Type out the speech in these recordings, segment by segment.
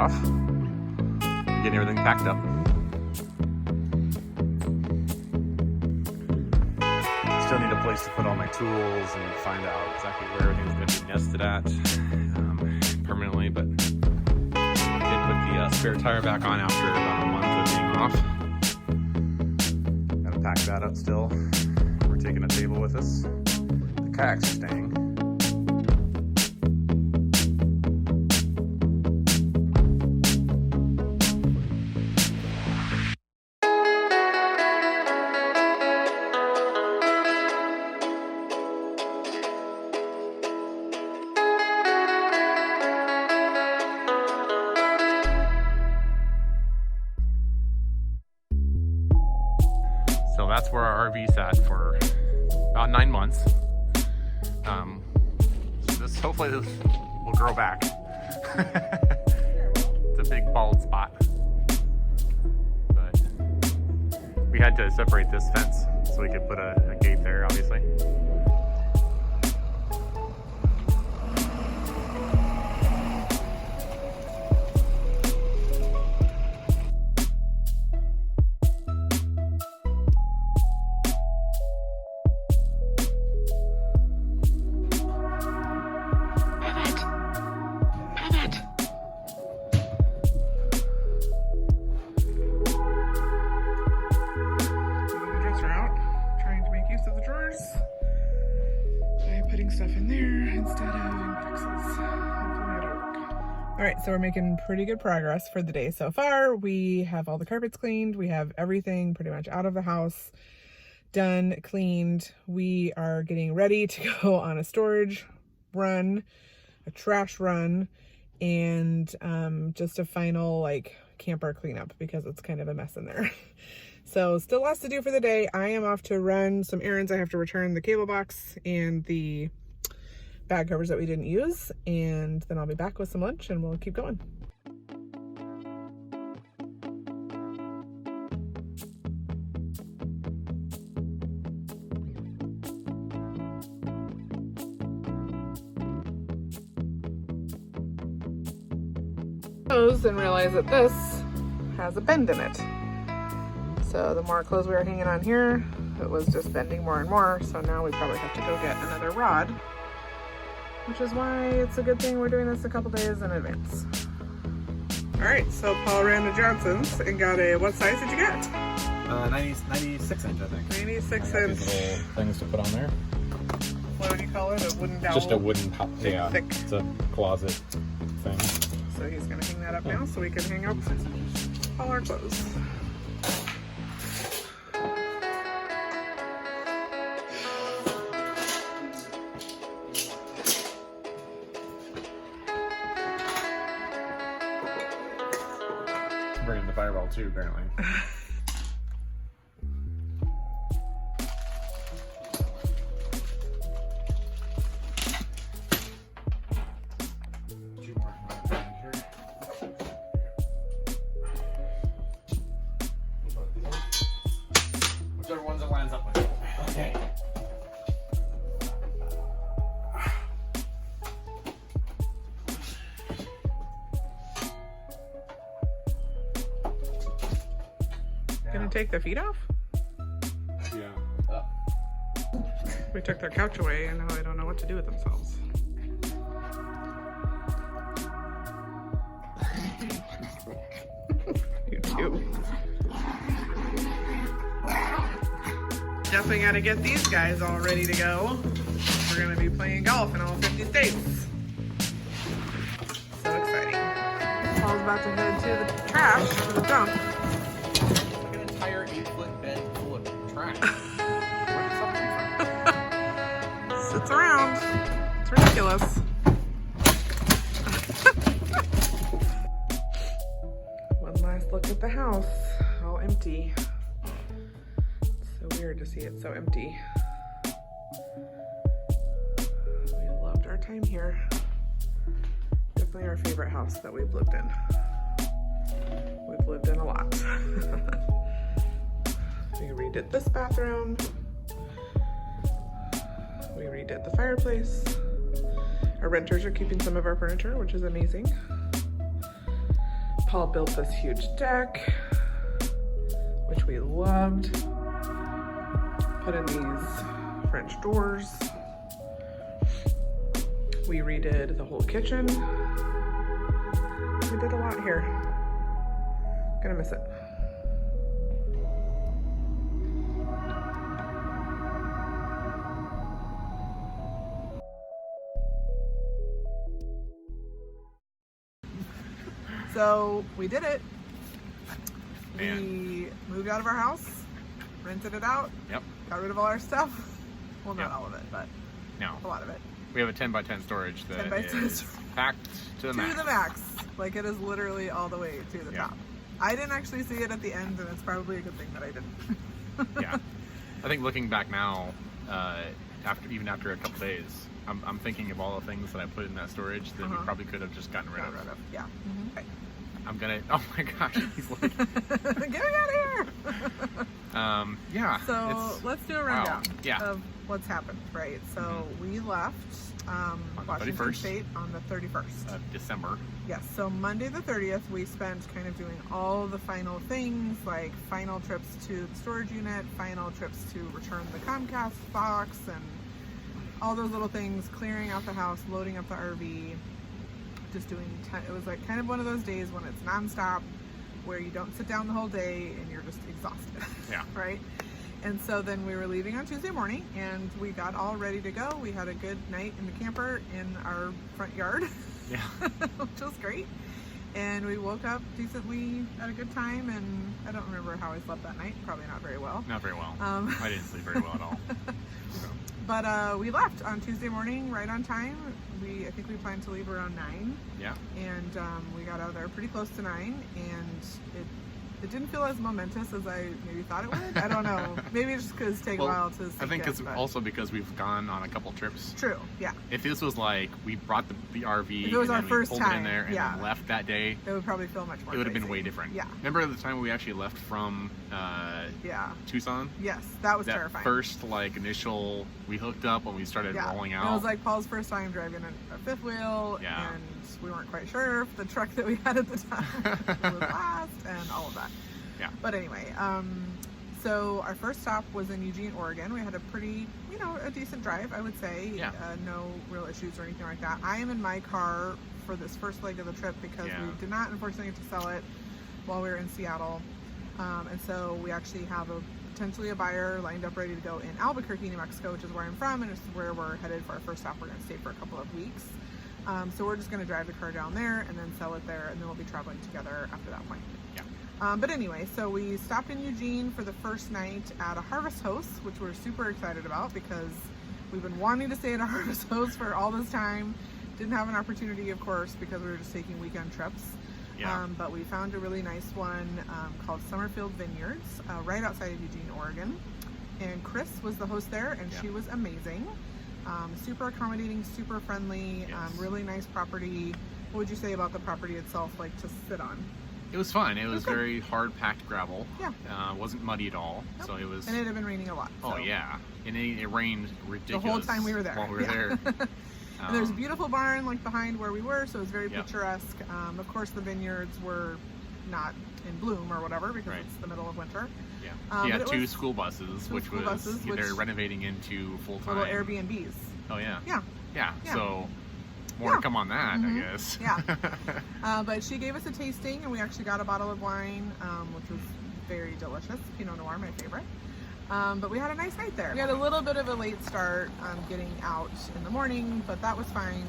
off, getting everything packed up. Still need a place to put all my tools and find out exactly where everything's going to be nested at permanently, but I did put the spare tire back on after about a month of being off. Gotta pack that up still. We're taking a table with us. The kayaks are staying. So that's where our RV sat for about 9 months. So hopefully this will grow back. It's a big bald spot. But we had to separate this fence so we could put a gate there, obviously. Stuff in there instead of in boxes. Hopefully it'll work. All right, so we're making pretty good progress for the day so far. We have all the carpets cleaned. We have everything pretty much out of the house, done, cleaned. We are getting ready to go on a storage run, a trash run, and just a final like camper cleanup because it's kind of a mess in there. So still lots to do for the day. I am off to run some errands. I have to return the cable box and the bag covers that we didn't use, and then I'll be back with some lunch and we'll keep going. And realize that this has a bend in it. So the more clothes we were hanging on here, it was just bending more and more. So now we probably have to go get another rod, which is why it's a good thing we're doing this a couple days in advance. All right, so Paul ran to Johnson's and got a, what size did you get? 96 inch, I think. 96 I got inch. these little things to put on there. What would you call it? A wooden dowel? Just a wooden, yeah, thick. It's a closet thing. So he's gonna hang that up now so we can hang up all our clothes. Bringing the fireball too, apparently. Whichever ones it lands up with. Okay. Gonna take the feet off? Yeah. We took their couch away and now they don't know what to do with themselves. You too. Definitely gotta get these guys all ready to go. We're gonna be playing golf in all 50 states. So exciting. Paul's about to head to the trash for the dump. An entire 8-foot bed full of trash. Sits around. It's ridiculous. One last look at the house. All empty. It's so weird to see it so empty. We loved our time here. Definitely our favorite house that we've lived in. We've lived in a lot. We redid this bathroom. We redid the fireplace. Our renters are keeping some of our furniture, which is amazing. Paul built this huge deck, which we loved. Put in these French doors. We redid the whole kitchen. We did a lot here. Gonna miss it. So we did it. We moved out of our house, rented it out. Yep. Got rid of all our stuff. Well, not Yep. all of it, but No. a lot of it. We have a 10 by 10 storage that 10 by 10 is packed to the To max. the max. Like it is literally all the way to the Yeah. top. I didn't actually see it at the end, and it's probably a good thing that I didn't. Yeah. I think looking back now, after a couple days, I'm thinking of all the things that I put in that storage that we probably could have just gotten rid of. Yeah. Okay. I'm gonna. Oh my gosh, he's like. Get me out of here! Yeah. So let's do a rundown Yeah. of what's happened, right? So we left the Washington 31st. State on the 31st. December. Yes, so Monday the 30th, we spent kind of doing all the final things, like final trips to the storage unit, final trips to return the Comcast box, and all those little things, clearing out the house, loading up the RV, just doing, it was like kind of one of those days when it's nonstop, where you don't sit down the whole day and you're just exhausted. Yeah. Right? And so then we were leaving on Tuesday morning, and we got all ready to go. We had a good night in the camper in our front yard. Yeah. Which was great. And we woke up decently at a good time, and I don't remember how I slept that night. Probably not very well. Not very well. I didn't sleep very well at all. So. But we left on Tuesday morning right on time. I think we planned to leave around 9. Yeah. And we got out of there pretty close to 9, and it didn't feel as momentous as I maybe thought it would. I don't know. Maybe it's just because it takes a while to sink I think in, it's also because we've gone on a couple trips. True, yeah. If this was like we brought the RV If it was and our then first we pulled it in time, there and yeah. then left that day, It would probably feel much more it would have been crazy. way different. Yeah. Remember the time we actually left from Yeah. Tucson? Yes, that was That terrifying. first initial, we hooked up when we started rolling out. It was like Paul's first time driving a fifth wheel, Yeah. and we weren't quite sure if the truck that we had at the time would last, and all of that. Yeah. But anyway, so our first stop was in Eugene, Oregon. We had a pretty, a decent drive, I would say. Yeah. No real issues or anything like that. I am in my car for this first leg of the trip because Yeah. we did not, unfortunately, get to sell it while we were in Seattle. And so we actually have potentially a buyer lined up ready to go in Albuquerque, New Mexico, which is where I'm from, and it's where we're headed for our first stop. We're going to stay for a couple of weeks. So we're just going to drive the car down there and then sell it there, and then we'll be traveling together after that point. Yeah. But anyway, so we stopped in Eugene for the first night at a Harvest Host, which we're super excited about because we've been wanting to stay at a Harvest Host for all this time. Didn't have an opportunity, of course, because we were just taking weekend trips. Yeah. But we found a really nice one called Summerfield Vineyards, right outside of Eugene, Oregon. And Chris was the host there, and Yeah. she was amazing. Super accommodating, super friendly, Yes. really nice property. What would you say about the property itself, like to sit on? It was fun. It was Okay. very hard packed gravel. Yeah. Wasn't muddy at all. Nope. So it was. And it had been raining a lot. Oh so. yeah, and it rained ridiculous The whole time we were there. While we were Yeah. there. And there's a beautiful barn behind where we were, so it was very Yep. picturesque. Of course, the vineyards were not in bloom or whatever because Right. it's the middle of winter. Yeah. but He had it two was school buses, two which school was buses, they're which- renovating into full time. Little Airbnbs. Oh yeah. Yeah. Yeah. Yeah. So more Yeah. to come on that, Mhm. I guess. Yeah. But she gave us a tasting, and we actually got a bottle of wine, which was very delicious. Pinot Noir, my favorite. But we had a nice night there. We had a little bit of a late start getting out in the morning, but that was fine.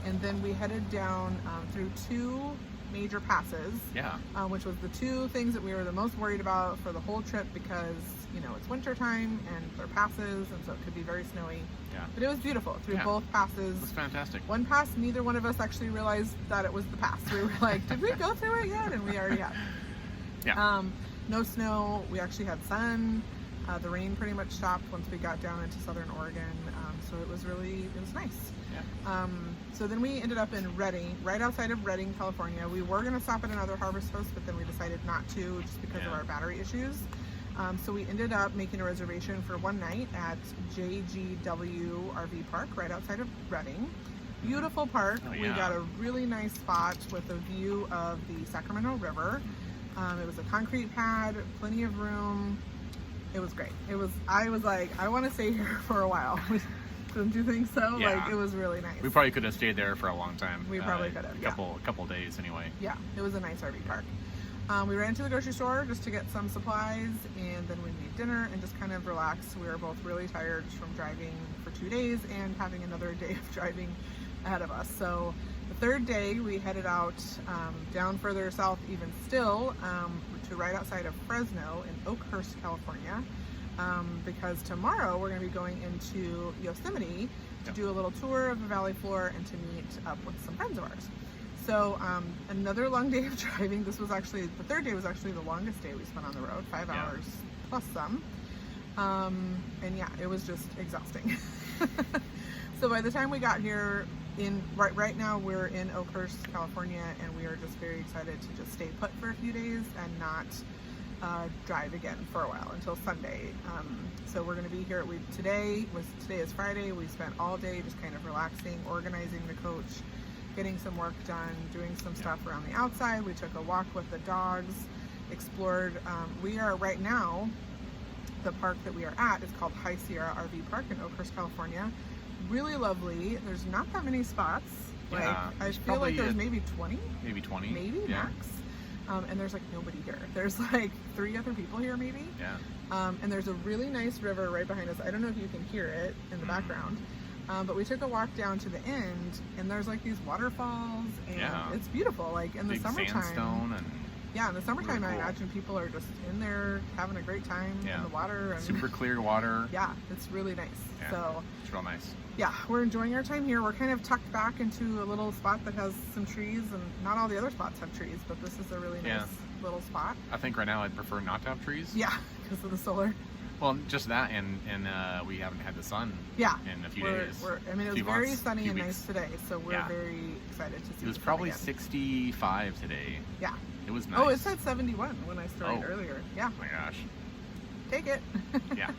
And then we headed down through 2 major passes, Yeah. which was the 2 things that we were the most worried about for the whole trip because, it's winter time and they're passes, and so it could be very snowy. Yeah. But it was beautiful through Yeah. both passes. It was fantastic. One pass, neither one of us actually realized that it was the pass. We were like, did we go through it yet? And we already had. Yeah. No snow. We actually had sun. The rain pretty much stopped once we got down into southern Oregon. So it was nice. Yeah. So then we ended up in Redding, right outside of Redding, California. We were going to stop at another Harvest Host, but then we decided not to just because of Yeah. our battery issues. So we ended up making a reservation for one night at JGW RV Park right outside of Redding. beautiful park. Oh, We yeah. got a really nice spot with a view of the Sacramento River. It was a concrete pad, plenty of room. It was great. I was like, I want to stay here for a while. Don't you think so? Yeah. Like, it was really nice. We probably could have stayed there for a long time. We probably could have, a couple days anyway. Yeah, it was a nice RV park. We ran to the grocery store just to get some supplies, and then we made dinner and just kind of relaxed. We were both really tired from driving for 2 days and having another day of driving ahead of us. So the third day we headed out down further south even still to right outside of Fresno in Oakhurst, California, because tomorrow we're going to be going into Yosemite to do a little tour of the valley floor and to meet up with some friends of ours. So another long day of driving. This was actually, the third day was actually the longest day we spent on the road, 5 hours plus some. And yeah, it was just exhausting. So by the time we got here, right now we're in Oakhurst, California, and we are just very excited to just stay put for a few days and not drive again for a while until Sunday. So we're going to be here. Today is Friday. We spent all day just kind of relaxing, organizing the coach, getting some work done, doing some stuff around the outside. We took a walk with the dogs, explored. We are right now, the park that we are at is called High Sierra RV Park in Oakhurst, California. Really lovely. There's not that many spots. Like, I feel like there's maybe 20. Maybe 20. Maybe max. And there's like nobody here. There's like 3 other people here maybe. Yeah. And there's a really nice river right behind us. I don't know if you can hear it in the background. But we took a walk down to the end, and there's like these waterfalls, and it's beautiful. Like in the summertime, sandstone and in the summertime, really cool. I imagine people are just in there having a great time in the water. And super clear water. Yeah, it's really nice. Yeah, So it's real nice. yeah, we're enjoying our time here. We're kind of tucked back into a little spot that has some trees, and not all the other spots have trees, but this is a really nice little spot. I think right now I'd prefer not to have trees. Yeah, because of the solar. Well, just that, and we haven't had the sun. Yeah, in a few days. I mean, it was Few very months, sunny few and weeks. nice today, so we're very excited to see. It was the sun probably again. 65 today. Yeah. It was nice. Oh, it said 71 when I started earlier. Yeah. Oh my gosh. Take it. Yeah.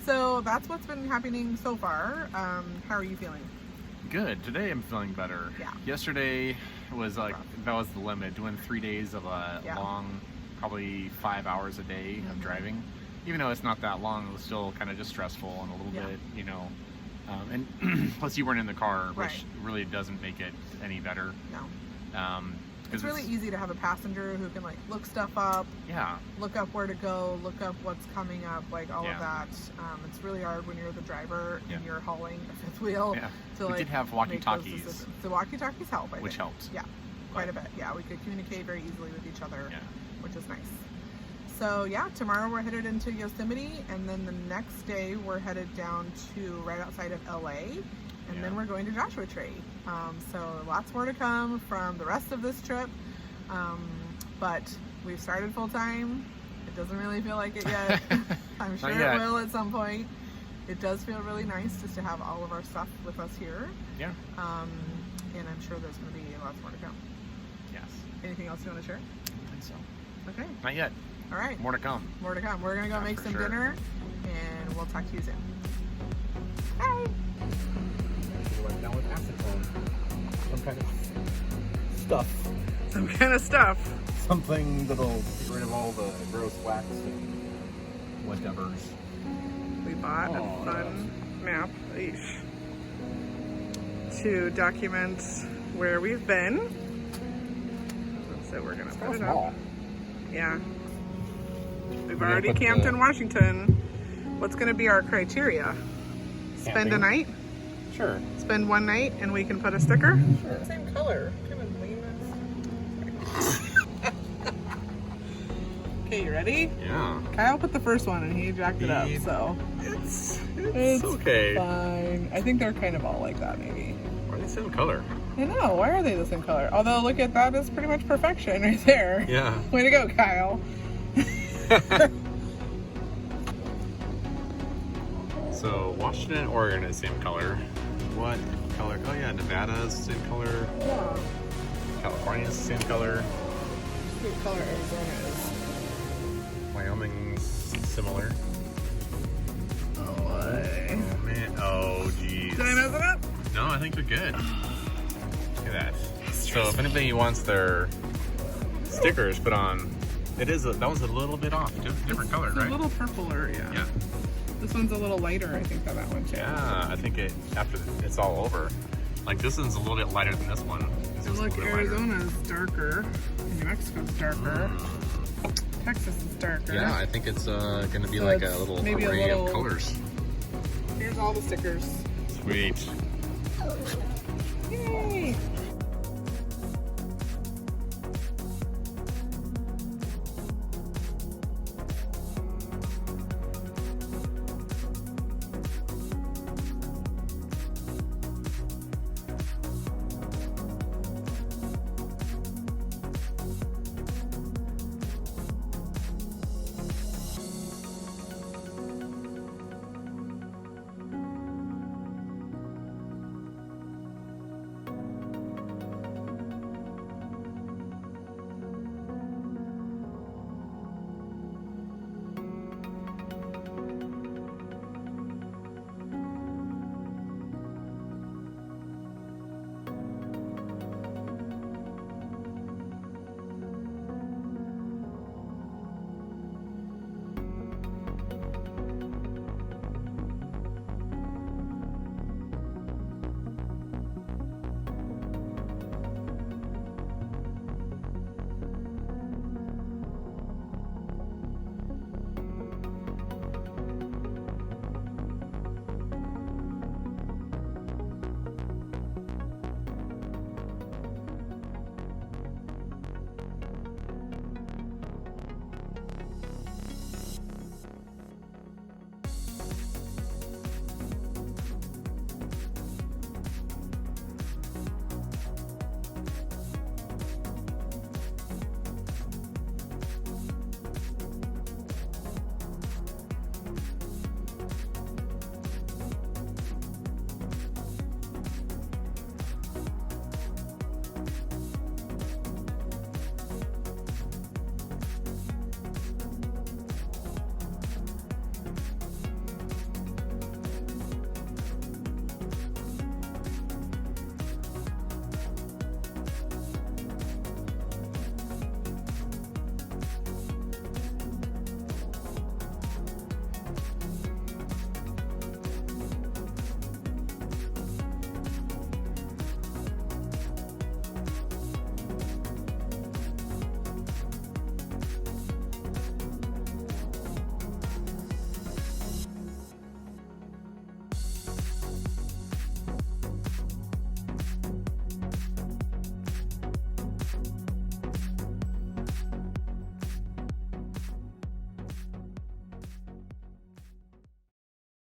So that's what's been happening so far. How are you feeling? Good. Today I'm feeling better. Yeah. Yesterday was like, that was the limit. Doing 3 days of a long, probably 5 hours a day of driving. Even though it's not that long, it was still kind of just stressful and a little bit, you know. And plus you weren't in the car, which really doesn't make it any better. No. It's really easy to have a passenger who can like look stuff up, look up where to go, look up what's coming up, like all of that. It's really hard when you're the driver and you're hauling a fifth wheel. Yeah. To, we like, did have walkie-talkies. The walkie-talkies help, which helped. Yeah, quite a bit. Yeah, we could communicate very easily with each other, which is nice. So yeah, tomorrow we're headed into Yosemite, and then the next day we're headed down to right outside of LA, and then we're going to Joshua Tree. So lots more to come from the rest of this trip, but we've started full time. It doesn't really feel like it yet. I'm sure it will at some point. It does feel really nice just to have all of our stuff with us here. Yeah. And I'm sure there's going to be lots more to come. Yes. Anything else you want to share? I think so. Okay. Not yet. All right. More to come. More to come. We're going to go make some dinner, and we'll talk to you soon. Bye. Wipe down with acetone. Some kind of stuff. Some kind of stuff. Something that'll get rid of all the gross wax and whatever's. We bought a fun map to document where we've been. So we're going to put it up. Yeah. We've already camped in Washington. What's going to be our criteria? Spend a night? Sure. Spend one night and we can put a sticker? Sure. Same color. Kind of lame. Okay, you ready? Yeah. Kyle put the first one and he jacked it up, so. It's okay. Fine. I think they're kind of all like that, maybe. Are they the same color? I know. Why are they the same color? Although, look at that. It's pretty much perfection right there. Yeah. Way to go, Kyle. So, Washington and Oregon is the same color. What color? Oh yeah, Nevada is the same color. Yeah. California is the same color. What color Arizona is? Wyoming's similar. Oh, boy. Oh man. Oh geez. Did I mess it up? No, I think they're good. Look at that. So if anybody wants their stickers put on, that was a little bit off. Different color, It's right? a little purpler, yeah. Yeah. This one's a little lighter, I think, than that one too. Yeah, I think after it's all over. Like this one's a little bit lighter than this one. This And one's a look, little bit lighter. Arizona's darker. New Mexico's darker. Texas is darker. Yeah, I think it's gonna be So like a it's little maybe a array little- of colors. Here's all the stickers. Sweet. Yay!